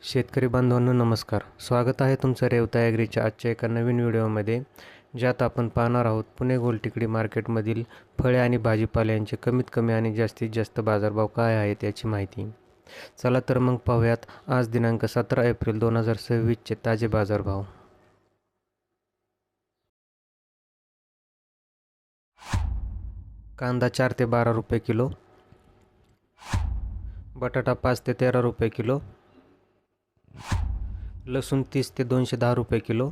शेतकरी बांधवांनो नमस्कार. स्वागत आहे तुमचं रेवता ॲग्रीच्या आजच्या एका नवीन व्हिडिओमध्ये, ज्यात आपण पाहणार आहोत पुणे गोलटेकडी मार्केटमधील फळे आणि भाजीपाल्यांचे कमीत कमी आणि जास्तीत जास्त बाजारभाव काय आहेत याची माहिती. चला तर मग पाहूयात आज दिनांक 17 एप्रिल 2026चे ताजे बाजारभाव. कांदा 4 ते 12 रुपये किलो, बटाटा 5 ते 13 रुपये किलो, लसूण 30 ते 210 रुपये किलो,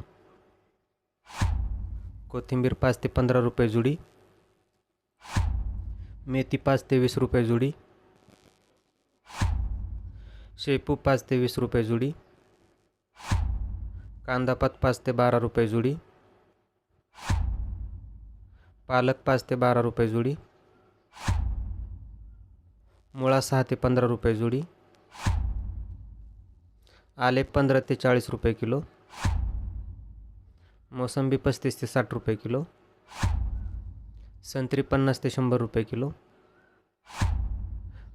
कोथिंबीर 5 ते 15 रुपये जुडी, मेथी 5 ते 20 रुपये जुडी, शेपू 5 ते 20 रुपये जुडी, कांदापात 5 ते 12 रुपये जुडी, पालक 5 ते 12 रुपये जुडी, मुळा 6 ते 15 रुपये जुडी, आले 15 ते 40 रुपये किलो, मोसंबी 35 ते 60 रुपये किलो, संत्री 50 ते 100 रुपये किलो,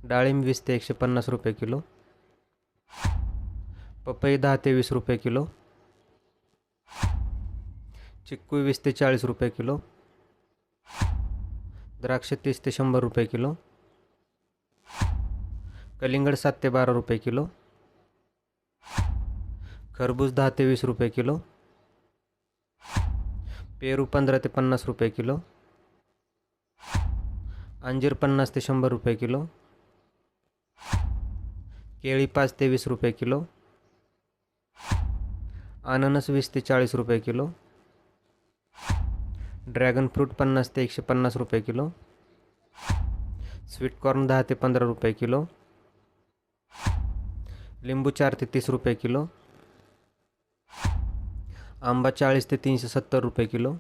डाळिंब 20 ते 150 रुपये किलो, पपई 10 ते 20 रुपये किलो, चिक्कू 20 ते 40 रुपये किलो, द्राक्ष 30 ते 100 रुपये किलो, कलिंगड 7 ते 12 रुपये किलो, खरबूज 10 ते 20 रुपये किलो, पेरू 15 ते 50 रुपये किलो, अंजीर 50 ते 100 रुपये किलो, केळी 5 ते 20 रुपये किलो, अननस 20 ते 40 रुपये किलो, ड्रॅगन फ्रूट 50 ते 150 रुपये किलो, स्वीटकॉर्न 10 ते 15 रुपये किलो, लिंबू 4 ते 30 रुपये किलो, आंबा 40 ते 370 रुपये किलो,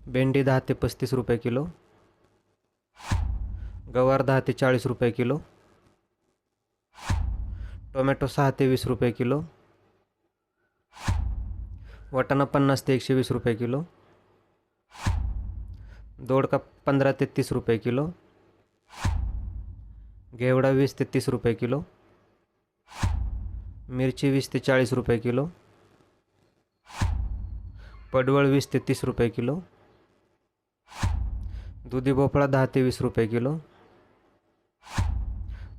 भेंडी 10 ते 35 रुपये किलो, गवार 10 ते 40 रुपये किलो, टोमॅटो 6 ते 20 रुपये किलो, वाटाणा 50 ते 120 रुपये किलो, दोडका 15 ते 30 रुपये किलो, घेवडा 20 ते 30 रुपये किलो, मिरची 20 ते 40 रुपये किलो, पडवळ 20 ते 30 रुपये किलो, दुधी भोपळा 10 ते 20 रुपये किलो,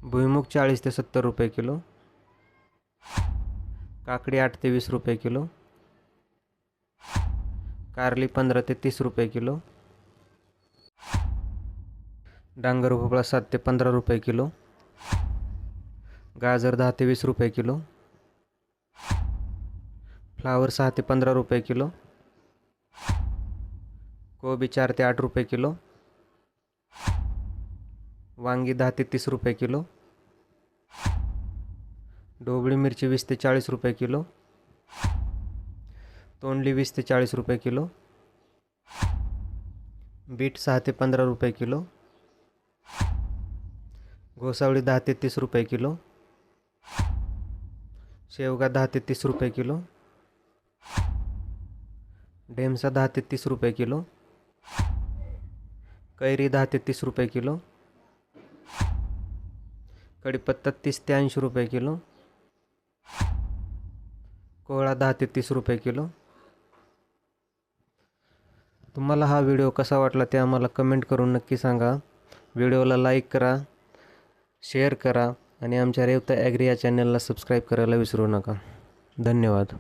भुईमुग 40 ते 70 रुपये किलो, काकडी 8 ते 20 रुपये किलो, कारली 15 ते 30 रुपये किलो, डांगर भोपळा 7 ते 15 रुपये किलो, गाजर 10 ते 20 रुपये किलो, फ्लावर 6 ते 15 रुपये किलो, कोबी 4 ते 8 रुपये किलो, वांगी 10 ते 30 रुपये किलो, ढोबळी मिरची 20 ते 40 रुपये किलो, तोंडली 20 ते 40 रुपये किलो, बीट 6 ते 15 रुपये किलो, घोसावळी 10 ते 30 रुपये किलो, शेवगा 10 ते 30 रुपये किलो, ढेमसा 10 ते 30 रुपये किलो, कैरी 10 ते 30 रुपये किलो, कढीपत्ता 30 ते 80 रुपये किलो, कोहळा 10 ते 30 रुपये किलो. तुम्हाला हा व्हिडिओ कसा वाटला ते आम्हाला कमेंट करून नक्की सांगा. व्हिडिओला लाईक करा, शेअर करा आणि आमच्या रेवता ॲग्री या चॅनलला सबस्क्राईब करायला विसरू नका. धन्यवाद.